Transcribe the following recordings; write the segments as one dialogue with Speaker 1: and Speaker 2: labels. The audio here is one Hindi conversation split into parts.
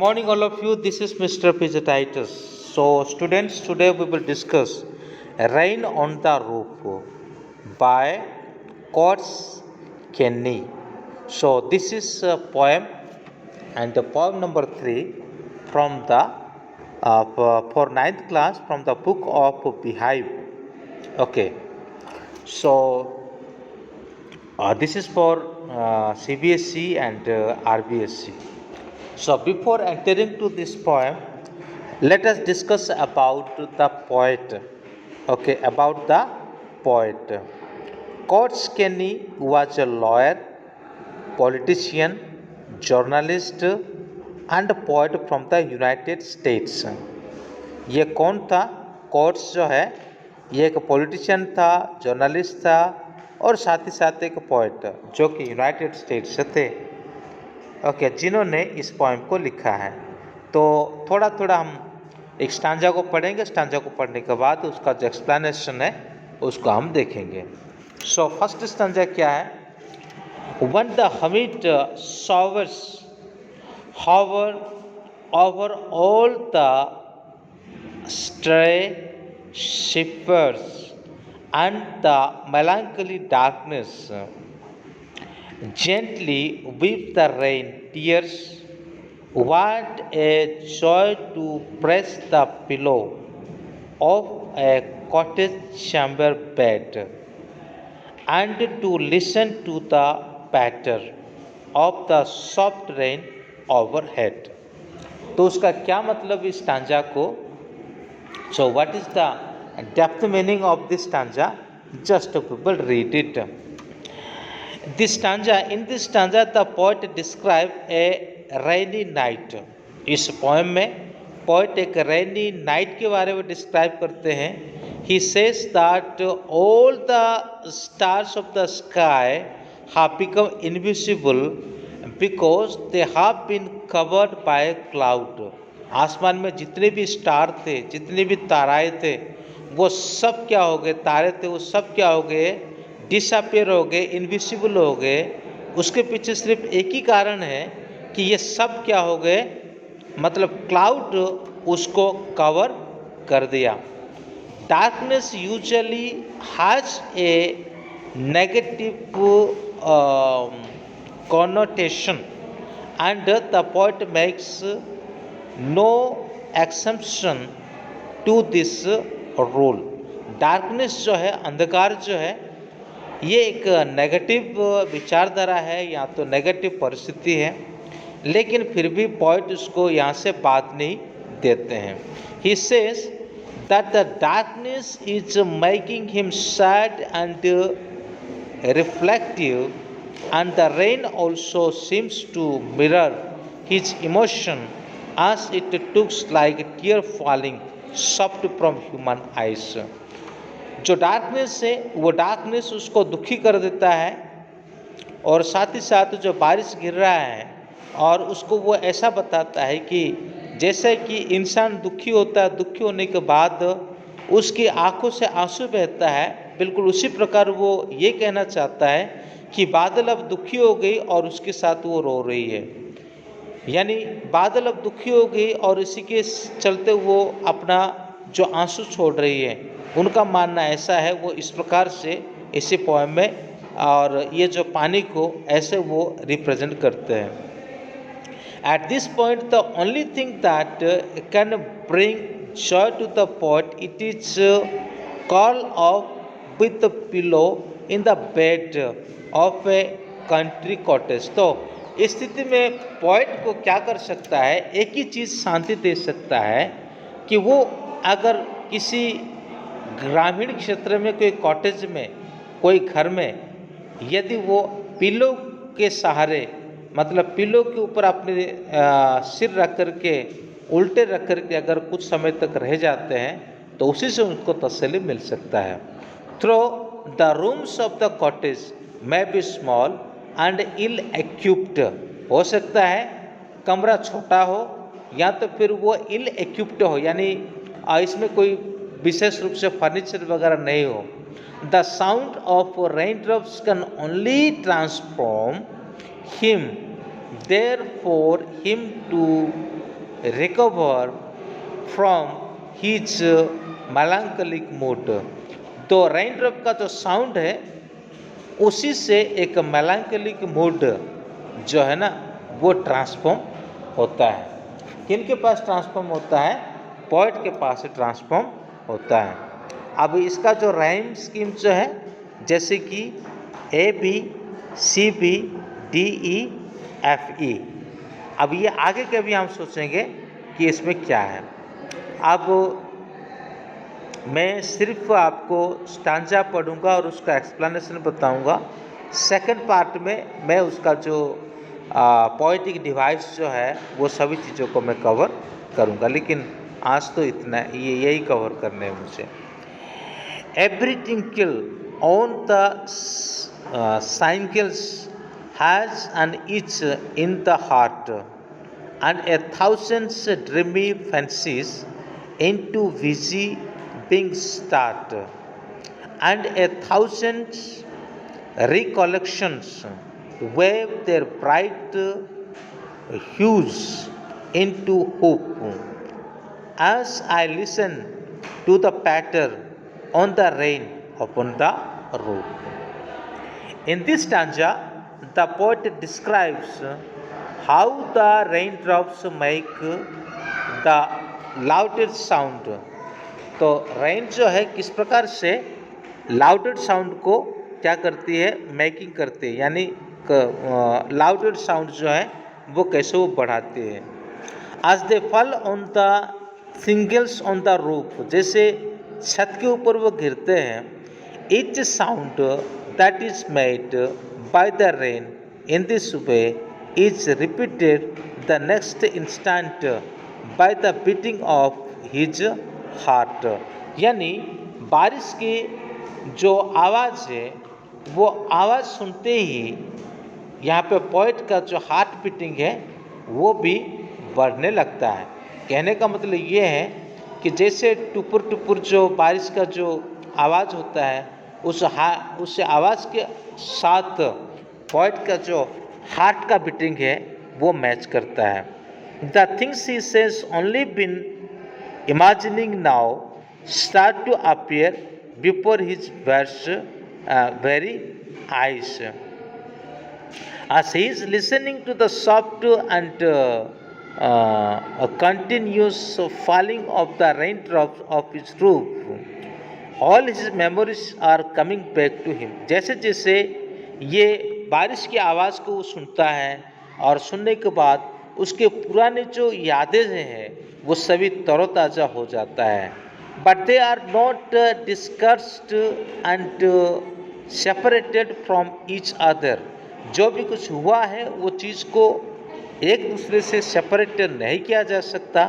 Speaker 1: Morning, all of you. This is Mr. Pizatitis. So, students, today we will discuss Rain on the Roof by Coates Kenny. So, this is a poem, and the poem number 3 from the for ninth class from the book of Beehive. Okay, so this is for CBSE and RBSE. So before entering to this poem, let us discuss about the poet. Okay, about the poet. Coates Kenny was a lawyer, politician, journalist and poet from the United States. ये कौन था? कोट्स जो है ये एक पॉलिटिशियन था, जर्नलिस्ट था और साथ ही साथ एक पोएट जो कि यूनाइटेड स्टेट्स से थे। ओके, जिन्होंने इस पोएम को लिखा है। तो थोड़ा थोड़ा हम एक स्टांजा को पढ़ेंगे, स्टांजा को पढ़ने के बाद उसका जो एक्सप्लेनेशन है उसको हम देखेंगे। सो फर्स्ट स्टांजा क्या है? When the hermit showers hover over all the stray shepherds and the melancholy darkness, gently weep the rain tears. What a joy to press the pillow of a cottage chamber bed and to listen to the patter of the soft rain overhead. तो उसका क्या मतलब इस स्टांजा को? So what is the depth meaning of this stanza? Just we will read it. This stanza, in this stanza the poet describe a rainy night. इस पोएम में पोएट एक रेनी नाइट के बारे में डिस्क्राइब करते हैं. He says that all the stars of the sky have become invisible because they have been covered by a cloud. आसमान में जितने भी स्टार थे, जितने भी ताराएं थे, वो सब क्या हो गए? तारे थे वो सब क्या हो गए? डिसअपियर हो गए, इनविजिबल हो गए. उसके पीछे सिर्फ एक ही कारण है कि ये सब क्या हो गए, मतलब क्लाउड उसको कवर कर दिया. Darkness usually has a negative connotation and the poet makes no exception to this rule. Darkness जो है, अंधकार जो है, ये एक नेगेटिव विचारधारा है या तो नेगेटिव परिस्थिति है, लेकिन फिर भी पोएट उसको यहाँ से बात नहीं देते हैं. He says that the darkness is making him sad and reflective, and the rain also seems to mirror his emotion as it looks like a tear falling soft from human eyes. जो डार्कनेस है वो डार्कनेस उसको दुखी कर देता है और साथ ही साथ जो बारिश गिर रहा है और उसको वो ऐसा बताता है कि जैसे कि इंसान दुखी होता है, दुखी होने के बाद उसकी आंखों से आंसू बहता है, बिल्कुल उसी प्रकार वो ये कहना चाहता है कि बादल अब दुखी हो गई और उसके साथ वो रो रही है. यानी बादल अब दुखी हो गई और इसी के चलते वो अपना जो आंसू छोड़ रही है. उनका मानना ऐसा है, वो इस प्रकार से इसी पोएम में और ये जो पानी को ऐसे वो रिप्रेजेंट करते हैं. At this point, the only thing that can bring joy to the poet, it is call of with the pillow in the bed of a country cottage. तो इस स्थिति में पोएट को क्या कर सकता है? एक ही चीज़ शांति दे सकता है कि वो अगर किसी ग्रामीण क्षेत्र में कोई कॉटेज में, कोई घर में, यदि वो पिलो के सहारे, मतलब पिलो के ऊपर अपने सिर रख कर के, उल्टे रख कर के अगर कुछ समय तक रह जाते हैं तो उसी से उनको तसल्ली मिल सकता है. Through the rooms of the cottage may be small and ill equipped. हो सकता है कमरा छोटा हो या तो फिर वो इल एक्यूप्ड हो, यानी इसमें कोई विशेष रूप से फर्नीचर वगैरह नहीं हो. The sound of rain drops can only transform him, therefore him to recover from his melancholic mood. तो रेन ड्रॉप का जो साउंड है उसी से एक मेलांकलिक मूड जो है ना वो ट्रांसफॉर्म होता है। किनके पास ट्रांसफॉर्म होता है? पोएट के पास ट्रांसफॉर्म होता है। अब इसका जो राइम स्कीम जो है जैसे कि A B C B D E F E, अब ये आगे के भी हम सोचेंगे कि इसमें क्या है। अब मैं सिर्फ आपको स्टांजा पढ़ूंगा और उसका एक्सप्लेनेशन बताऊंगा। सेकंड पार्ट में मैं उसका जो पोएटिक डिवाइस जो है वो सभी चीज़ों को मैं कवर करूंगा, लेकिन आज तो इतना यही कवर करने हैं मुझे। Every tinkle on the cycles has an etch in the heart and 1,000 dreamy fancies into busy being start, and 1,000 recollections wave their bright hues into hope as I listen to the patter on the rain upon the roof. In this stanza, the poet describes how the raindrops make the loudest sound. तो रेन जो है किस प्रकार से लाउडेड साउंड को क्या करती है, मेकिंग करती है, यानी लाउडेड साउंड जो है वो कैसे वो बढ़ाती है। आज दे फल on the singles on the roof, जैसे छत के ऊपर वो गिरते हैं। Etch sound that is made by the rain in this way is repeated the next instant by the beating of his heart. यानी बारिश की जो आवाज़ है वो आवाज़ सुनते ही यहाँ पे पोएट का जो हार्ट बीटिंग है वो भी बढ़ने लगता है। कहने का मतलब ये है कि जैसे टुपुर टुपुर जो बारिश का जो आवाज़ होता है उस आवाज़ के साथ पोएट का जो हार्ट का बीटिंग है वो मैच करता है। The things he says only been imagining now start to appear before his very eyes as he is listening to the soft and continuous falling of the raindrops of his roof. All his memories are coming back to him. जैसे जैसे ये बारिश की आवाज़ को वो सुनता है और सुनने के बाद उसके पुराने जो यादें हैं वो सभी तरोताज़ा हो जाता है। But they are not discussed and separated from each other. जो भी कुछ हुआ है वो चीज़ को एक दूसरे से सेपरेटेड नहीं किया जा सकता।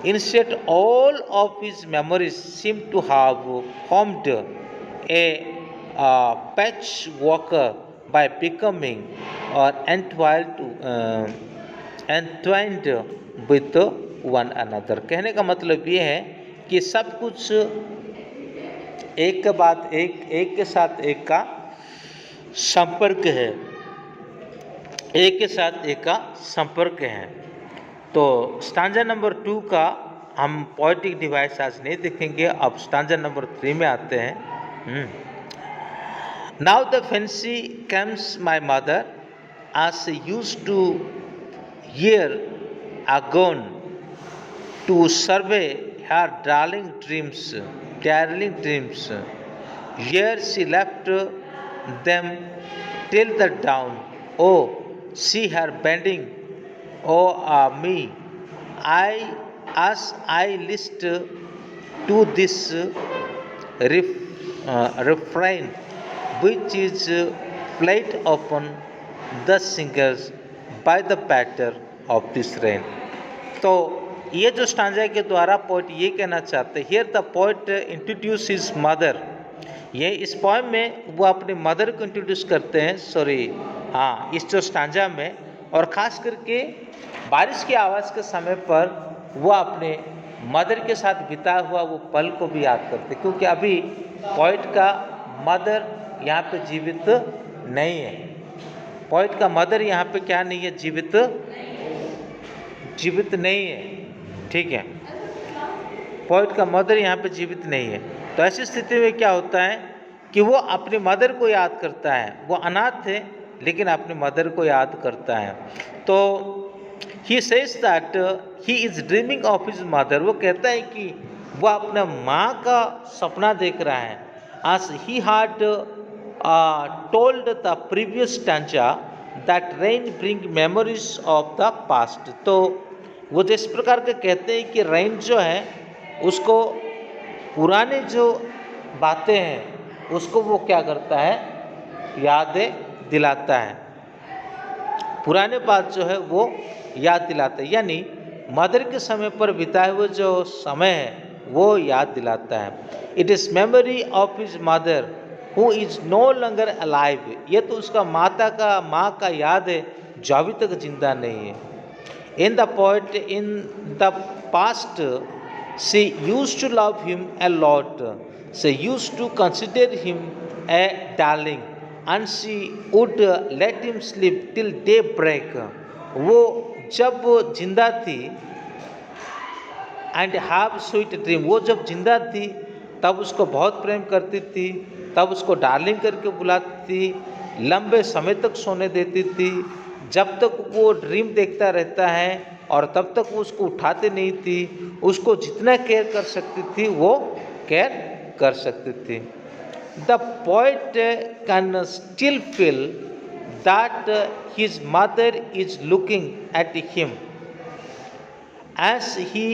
Speaker 1: Instead all of his memories seem to have formed a patchwork by becoming or entwined with one another. कहने का मतलब ये है कि सब कुछ एक के बाद एक के साथ एक का संपर्क है, एक के साथ एक का संपर्क है। तो स्टांजा नंबर 2 का हम पोएटिक डिवाइस आज नहीं देखेंगे, अब स्टांजा नंबर 3 में आते हैं। Now the fancy comes my mother, as she used to year agone, to survey her darling dreams. Here she left them till the dawn. Oh, see her bending, oh me, as I list to this refrain, which is played upon the singers by the patter of this rain. तो ये जो स्टांजा के द्वारा पोएट ये कहना चाहते हैं, here the poet introduce his mother. ये इस पोएम में वो अपने मदर को इंट्रोड्यूस करते हैं, इस जो स्टांजा में, और ख़ास करके बारिश की आवाज़ के समय पर वो अपने मदर के साथ बिता हुआ वो पल को भी याद करते, क्योंकि अभी पोएट का मदर यहाँ पे जीवित नहीं है। पोएट का मदर यहाँ पे क्या नहीं है, जीवित जीवित नहीं है, ठीक है, पोइट का मदर यहाँ पे जीवित नहीं है। तो ऐसी स्थिति में क्या होता है कि वो अपनी मदर को याद करता है। वो अनाथ थे लेकिन अपनी मदर को याद करता है। तो he says that he is dreaming of his mother. वो कहता है कि वह अपने माँ का सपना देख रहा है। as he had told the previous stanza that rain bring memories of the past। तो वो जिस प्रकार के कहते हैं कि रेन जो है उसको पुराने जो बातें हैं उसको वो क्या करता है, यादें दिलाता है, पुराने बात जो है वो याद दिलाता है, यानी मदर के समय पर बिताए हुए जो समय है वो याद दिलाता है। It is memory of his mother who is no longer alive. ये तो उसका माँ का याद है जो अभी तक जिंदा नहीं है। In the poet in the past she used to love him a lot, she used to consider him a darling and she would let him sleep till daybreak. वो जब जिंदा थी एंड हैव स्वीट ड्रीम, वो जब जिंदा थी तब उसको बहुत प्रेम करती थी, तब उसको डार्लिंग करके बुलाती थी, लंबे समय तक सोने देती थी, जब तक वो ड्रीम देखता रहता है और तब तक वो उसको उठाते नहीं थी। उसको जितना केयर कर सकती थी वो केयर कर सकती थी। The poet can still feel that his mother is looking at him as he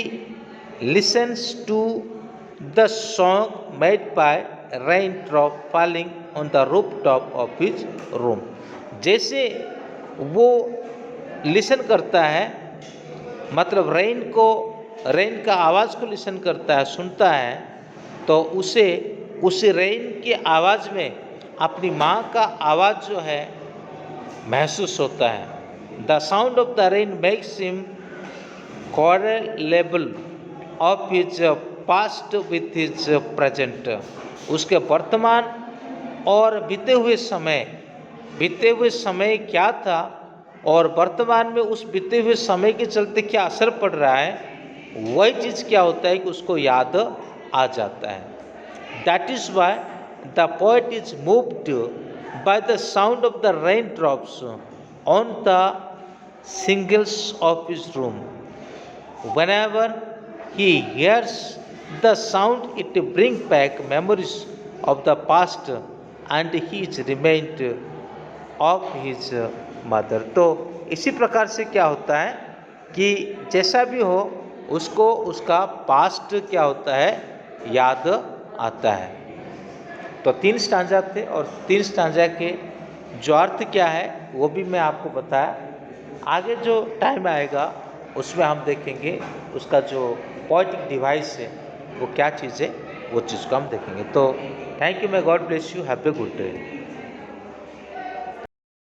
Speaker 1: listens to the song made by raindrop falling on the rooftop of his room। जैसे वो लिसन करता है, मतलब रेन का आवाज़ को लिसन करता है, सुनता है, तो उसे उस रेन की आवाज़ में अपनी माँ का आवाज़ जो है महसूस होता है। The sound of the rain makes him correlable of his past with his present। उसके वर्तमान और बीते हुए समय क्या था और वर्तमान में उस बीते हुए समय के चलते क्या असर पड़ रहा है, वही चीज़ क्या होता है कि उसको याद आ जाता है। That is why the poet is moved by the sound of the rain drops on the singles of his room. Whenever he hears the sound, it brings back memories of the past and he is remained of his mother। तो इसी प्रकार से क्या होता है कि जैसा भी हो उसको उसका पास्ट क्या होता है, याद आता है। तो 3 स्टांजा थे और 3 स्टांजा के जो अर्थ क्या है वो भी मैं आपको बताया। आगे जो टाइम आएगा उसमें हम देखेंगे उसका जो पोएटिक डिवाइस है वो क्या चीज़ है, वो चीज़ को हम देखेंगे। तो थैंक यू, मैं God bless you, have a good day.